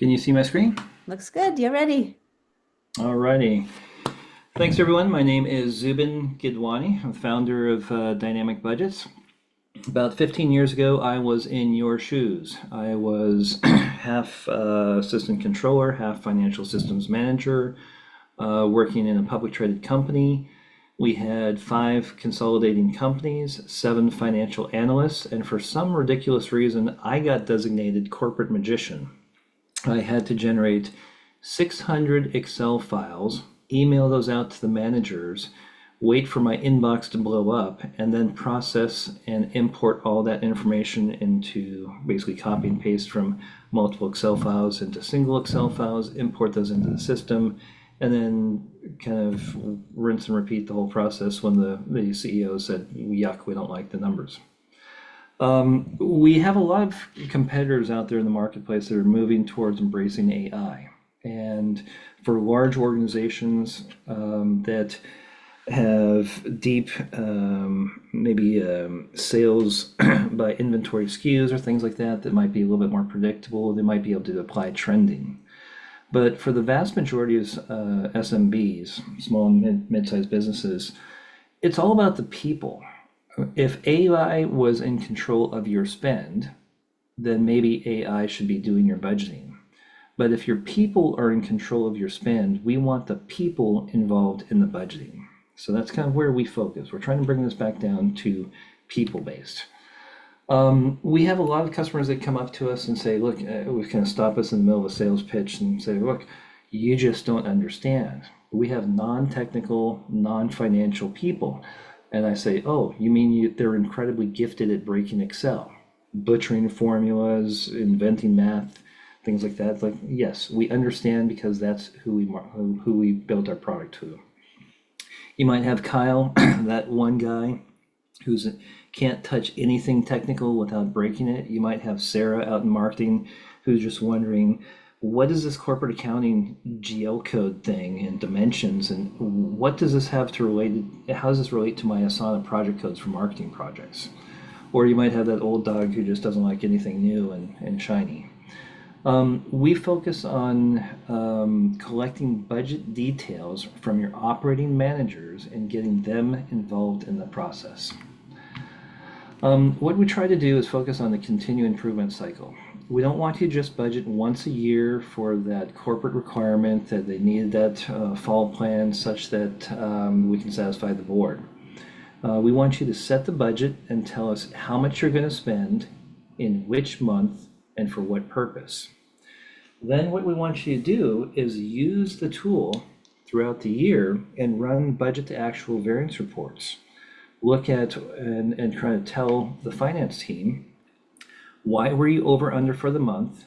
Can you see my screen? Looks good. You're ready. Alrighty. Thanks, everyone. My name is Zubin Gidwani. I'm the founder of Dynamic Budgets. About 15 years ago, I was in your shoes. I was half assistant controller, half financial systems manager, working in a public traded company. We had 5 consolidating companies, 7 financial analysts, and for some ridiculous reason, I got designated corporate magician. I had to generate 600 Excel files, email those out to the managers, wait for my inbox to blow up, and then process and import all that information into basically copy and paste from multiple Excel files into single Excel files, import those into the system, and then kind of rinse and repeat the whole process when the CEO said, yuck, we don't like the numbers. We have a lot of competitors out there in the marketplace that are moving towards embracing AI. And for large organizations that have deep, maybe sales by inventory SKUs or things like that, that might be a little bit more predictable, they might be able to apply trending. But for the vast majority of SMBs, small and mid-sized businesses, it's all about the people. If AI was in control of your spend, then maybe AI should be doing your budgeting. But if your people are in control of your spend, we want the people involved in the budgeting. So that's kind of where we focus. We're trying to bring this back down to people-based. We have a lot of customers that come up to us and say, look, we kind of stop us in the middle of a sales pitch and say, look, you just don't understand. We have non-technical, non-financial people. And I say, oh, you mean they're incredibly gifted at breaking Excel, butchering formulas, inventing math, things like that? Like, yes, we understand because that's who we built our product to. You might have Kyle, that one guy who's can't touch anything technical without breaking it. You might have Sarah out in marketing who's just wondering, what is this corporate accounting GL code thing and dimensions, and what does this have to relate? How does this relate to my Asana project codes for marketing projects? Or you might have that old dog who just doesn't like anything new and shiny. We focus on collecting budget details from your operating managers and getting them involved in the process. What we try to do is focus on the continuous improvement cycle. We don't want you to just budget once a year for that corporate requirement that they need that fall plan such that we can satisfy the board. We want you to set the budget and tell us how much you're going to spend, in which month, and for what purpose. Then what we want you to do is use the tool throughout the year and run budget to actual variance reports. Look at and try to tell the finance team, why were you over under for the month?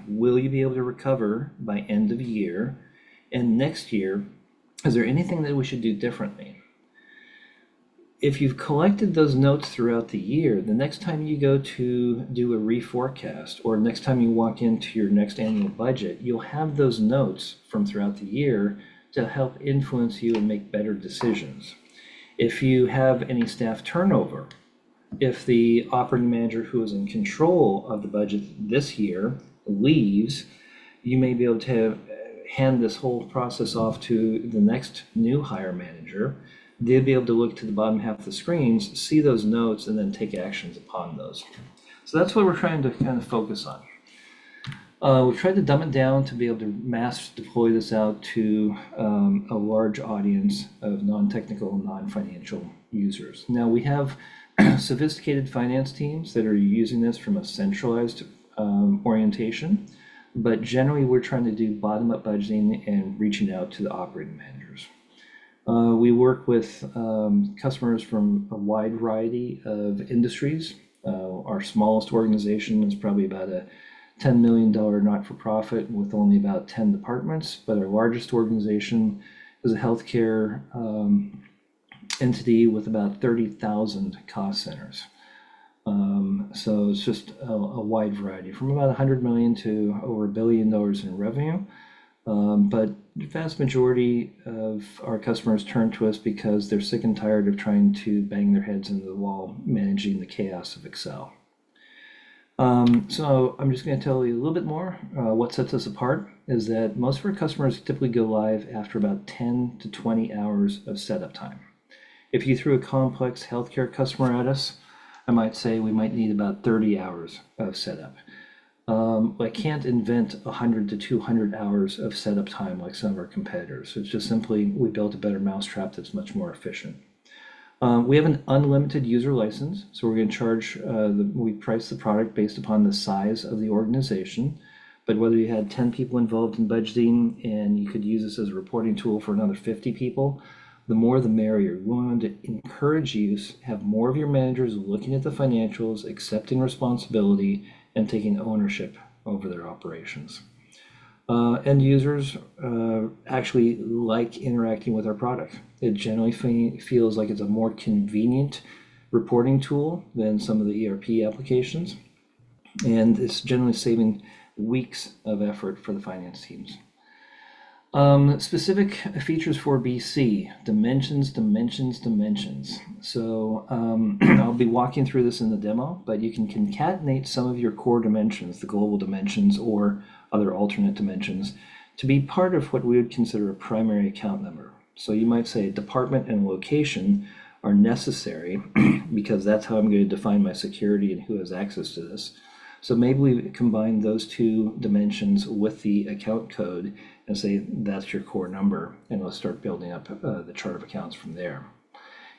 Will you be able to recover by end of year? And next year, is there anything that we should do differently? If you've collected those notes throughout the year, the next time you go to do a reforecast or next time you walk into your next annual budget, you'll have those notes from throughout the year to help influence you and make better decisions. If you have any staff turnover, if the operating manager who is in control of the budget this year leaves, you may be able to hand this whole process off to the next new hire manager. They'll be able to look to the bottom half of the screens, see those notes, and then take actions upon those. So that's what we're trying to kind of focus on. We've tried to dumb it down to be able to mass deploy this out to a large audience of non-technical, non-financial users. Now we have sophisticated finance teams that are using this from a centralized orientation, but generally we're trying to do bottom-up budgeting and reaching out to the operating managers. We work with customers from a wide variety of industries. Our smallest organization is probably about a $10 million not-for-profit with only about 10 departments, but our largest organization is a healthcare entity with about 30,000 cost centers. So it's just a wide variety, from about 100 million to over $1 billion in revenue. But the vast majority of our customers turn to us because they're sick and tired of trying to bang their heads into the wall managing the chaos of Excel. So I'm just going to tell you a little bit more. What sets us apart is that most of our customers typically go live after about 10 to 20 hours of setup time. If you threw a complex healthcare customer at us, I might say we might need about 30 hours of setup. I can't invent 100 to 200 hours of setup time like some of our competitors. It's just simply we built a better mousetrap that's much more efficient. We have an unlimited user license, so we're going to charge, we price the product based upon the size of the organization. But whether you had 10 people involved in budgeting and you could use this as a reporting tool for another 50 people, the more the merrier. We want to encourage use, have more of your managers looking at the financials, accepting responsibility, and taking ownership over their operations. End users actually like interacting with our product. It generally feels like it's a more convenient reporting tool than some of the ERP applications, and it's generally saving weeks of effort for the finance teams. Specific features for BC, dimensions. So I'll be walking through this in the demo, but you can concatenate some of your core dimensions, the global dimensions or other alternate dimensions, to be part of what we would consider a primary account number. So you might say department and location are necessary because that's how I'm going to define my security and who has access to this. So maybe we combine those two dimensions with the account code and say that's your core number, and let's start building up the chart of accounts from there.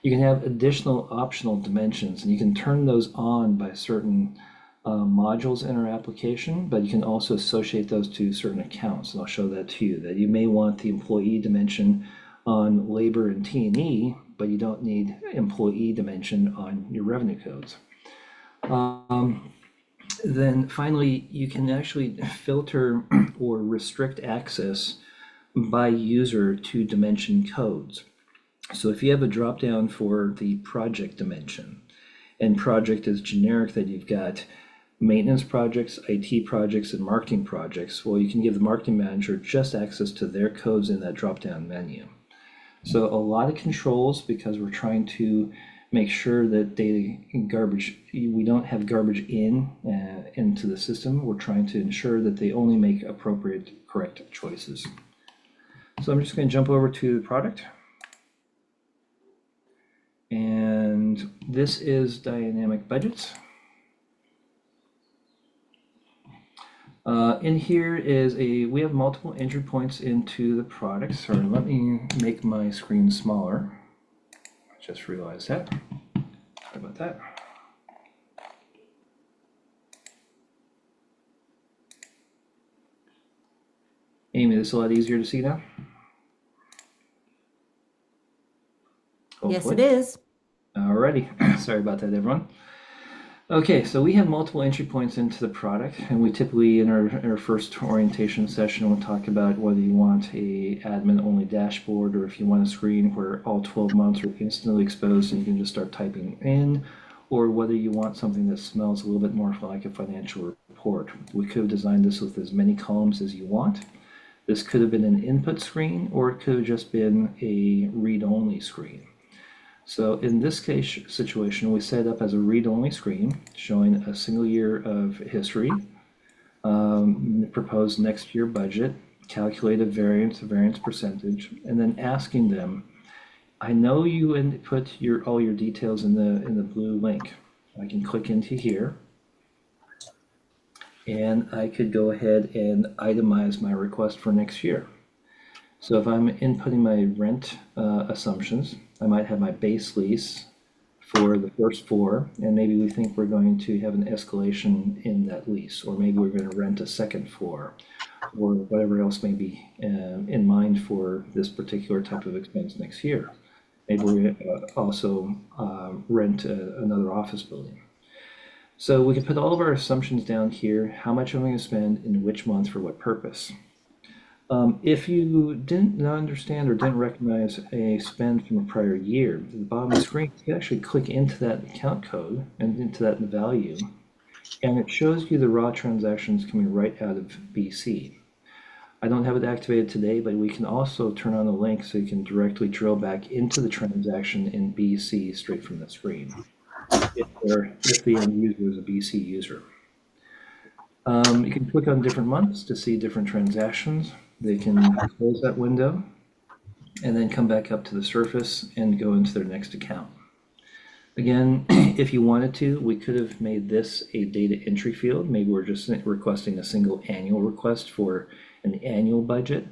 You can have additional optional dimensions, and you can turn those on by certain modules in our application, but you can also associate those to certain accounts, and I'll show that to you, that you may want the employee dimension on labor and T&E, but you don't need employee dimension on your revenue codes. Then finally, you can actually filter or restrict access by user to dimension codes. So if you have a drop-down for the project dimension, and project is generic, that you've got maintenance projects, IT projects, and marketing projects, well, you can give the marketing manager just access to their codes in that drop-down menu. So a lot of controls, because we're trying to make sure that data garbage, we don't have garbage into the system. We're trying to ensure that they only make appropriate, correct choices. So I'm just going to jump over to the product. And this is dynamic budgets. In here is we have multiple entry points into the product. Sorry, let me make my screen smaller. I just realized that. Sorry about that. Amy, this is a lot easier to see now? Hopefully. Yes, it is. Alrighty. Sorry about that, everyone. Okay, so we have multiple entry points into the product, and we typically, in our first orientation session, we'll talk about whether you want a admin-only dashboard, or if you want a screen where all 12 months are instantly exposed and you can just start typing in, or whether you want something that smells a little bit more like a financial report. We could have designed this with as many columns as you want. This could have been an input screen, or it could have just been a read-only screen. So in this case situation, we set it up as a read-only screen showing a single year of history, proposed next year budget, calculated variance percentage, and then asking them, I know you input all your details in the blue link. I can click into here, and I could go ahead and itemize my request for next year. So if I'm inputting my rent assumptions, I might have my base lease for the first floor, and maybe we think we're going to have an escalation in that lease, or maybe we're going to rent a second floor, or whatever else may be in mind for this particular type of expense next year. Maybe we also rent another office building. So we can put all of our assumptions down here, how much I'm going to spend in which month for what purpose. If you didn't understand or didn't recognize a spend from a prior year, at the bottom of the screen, you can actually click into that account code and into that value, and it shows you the raw transactions coming right out of BC. I don't have it activated today, but we can also turn on the link so you can directly drill back into the transaction in BC straight from the screen, if the end user is a BC user. You can click on different months to see different transactions. They can close that window and then come back up to the surface and go into their next account. Again, if you wanted to, we could have made this a data entry field. Maybe we're just requesting a single annual request for an annual budget,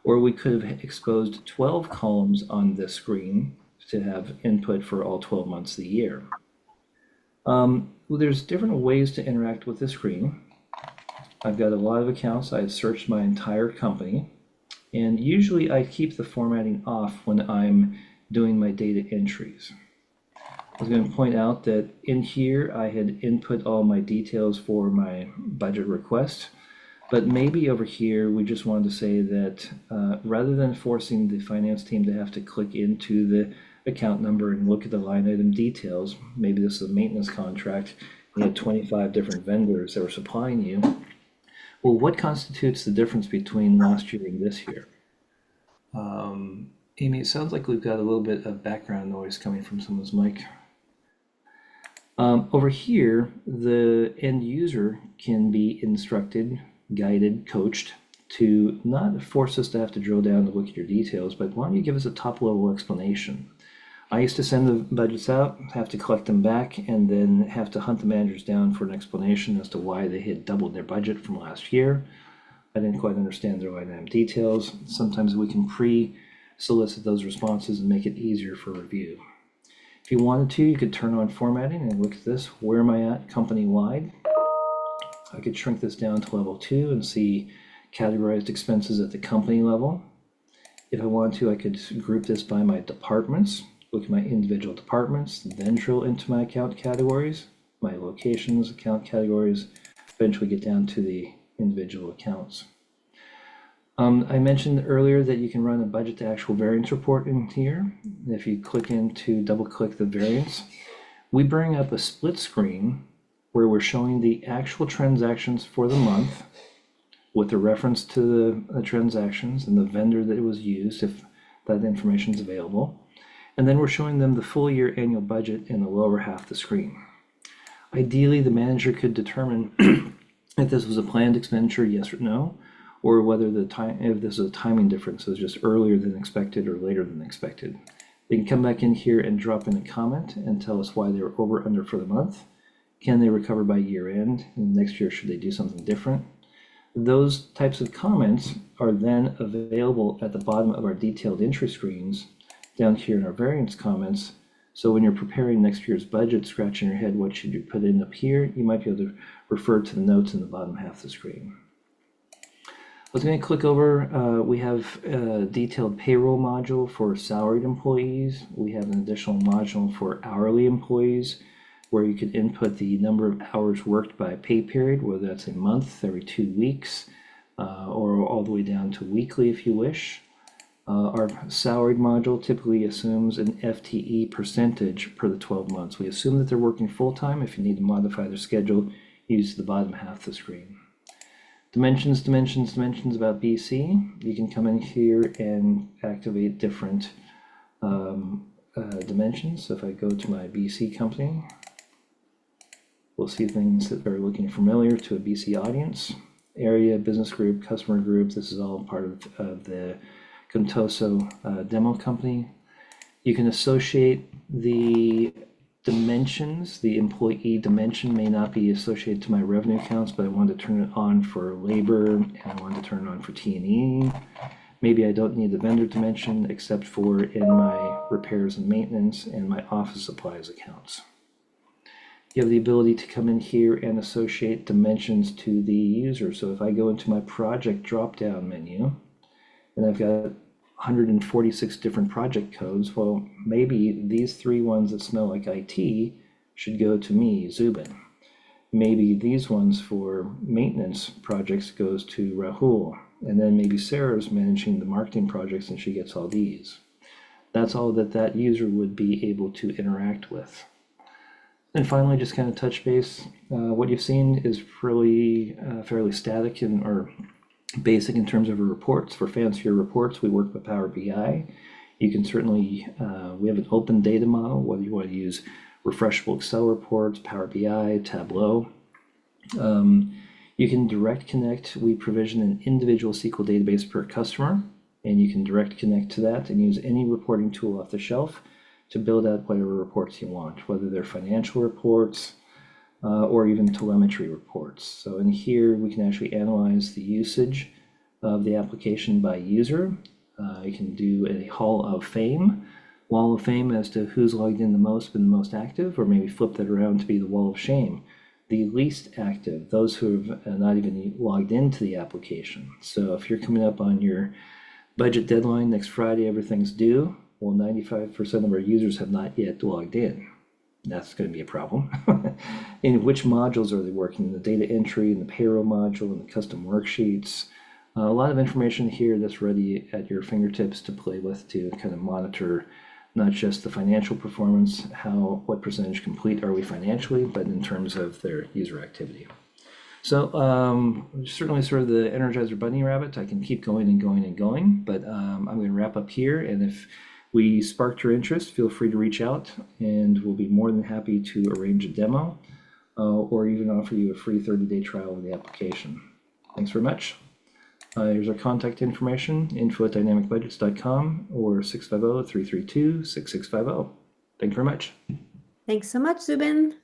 or we could have exposed 12 columns on this screen to have input for all 12 months of the year. Well, there's different ways to interact with the screen. I've got a lot of accounts. I've searched my entire company, and usually I keep the formatting off when I'm doing my data entries. I was going to point out that in here I had input all my details for my budget request, but maybe over here we just wanted to say that rather than forcing the finance team to have to click into the account number and look at the line item details, maybe this is a maintenance contract, you had 25 different vendors that were supplying you. Well, what constitutes the difference between last year and this year? Amy, it sounds like we've got a little bit of background noise coming from someone's mic. Over here, the end user can be instructed, guided, coached to not force us to have to drill down to look at your details, but why don't you give us a top level explanation? I used to send the budgets out, have to collect them back, and then have to hunt the managers down for an explanation as to why they had doubled their budget from last year. I didn't quite understand their line item details. Sometimes we can pre-solicit those responses and make it easier for review. If you wanted to, you could turn on formatting and look at this. Where am I at company-wide? I could shrink this down to level 2 and see categorized expenses at the company level. If I wanted to, I could group this by my departments, look at my individual departments, then drill into my account categories, my locations, account categories, eventually get down to the individual accounts. I mentioned earlier that you can run a budget to actual variance report in here. If you click into double click the variance, we bring up a split screen where we're showing the actual transactions for the month with a reference to the transactions and the vendor that it was used, if that information is available. And then we're showing them the full year annual budget in the lower half of the screen. Ideally, the manager could determine if this was a planned expenditure, yes or no, or whether if this is a timing difference, so it's just earlier than expected or later than expected. They can come back in here and drop in a comment and tell us why they were over or under for the month. Can they recover by year end? And next year, should they do something different? Those types of comments are then available at the bottom of our detailed entry screens down here in our variance comments. So when you're preparing next year's budget, scratching your head, what should you put in up here? You might be able to refer to the notes in the bottom half of the screen. I was going to click over, we have a detailed payroll module for salaried employees. We have an additional module for hourly employees where you could input the number of hours worked by pay period, whether that's a month, every 2 weeks, or all the way down to weekly if you wish. Our salaried module typically assumes an FTE percentage per the 12 months. We assume that they're working full-time. If you need to modify their schedule, use the bottom half of the screen. Dimensions about BC. You can come in here and activate different dimensions. So if I go to my BC company, we'll see things that are looking familiar to a BC audience. Area, business group, customer group. This is all part of the Contoso demo company. You can associate the dimensions. The employee dimension may not be associated to my revenue accounts, but I wanted to turn it on for labor and I wanted to turn it on for T&E. Maybe I don't need the vendor dimension except for in my repairs and maintenance and my office supplies accounts. You have the ability to come in here and associate dimensions to the user. So if I go into my project drop-down menu and I've got 146 different project codes, well, maybe these 3 ones that smell like IT should go to me, Zubin. Maybe these ones for maintenance projects goes to Rahul. And then maybe Sarah's managing the marketing projects and she gets all these. That's all that user would be able to interact with. And finally, just kind of touch base. What you've seen is really fairly static or basic in terms of our reports. For fancier reports, we work with Power BI. You can certainly, we have an open data model, whether you want to use refreshable Excel reports, Power BI, Tableau. You can direct connect. We provision an individual SQL database per customer, and you can direct connect to that and use any reporting tool off the shelf to build out whatever reports you want, whether they're financial reports or even telemetry reports. So in here, we can actually analyze the usage of the application by user. You can do a wall of fame as to who's logged in the most, been the most active, or maybe flip that around to be the wall of shame, the least active, those who have not even logged into the application. So if you're coming up on your budget deadline next Friday, everything's due, well, 95% of our users have not yet logged in. That's going to be a problem. In which modules are they working? The data entry, and the payroll module, and the custom worksheets. A lot of information here that's ready at your fingertips to play with to kind of monitor not just the financial performance, what percentage complete are we financially, but in terms of their user activity. So certainly sort of the Energizer Bunny rabbit. I can keep going and going and going, but I'm going to wrap up here. And if we sparked your interest, feel free to reach out, and we'll be more than happy to arrange a demo or even offer you a free 30-day trial of the application. Thanks very much. Here's our contact information, info@dynamicbudgets.com or 650-332-6650. Thank you very much. Thanks so much, Zubin.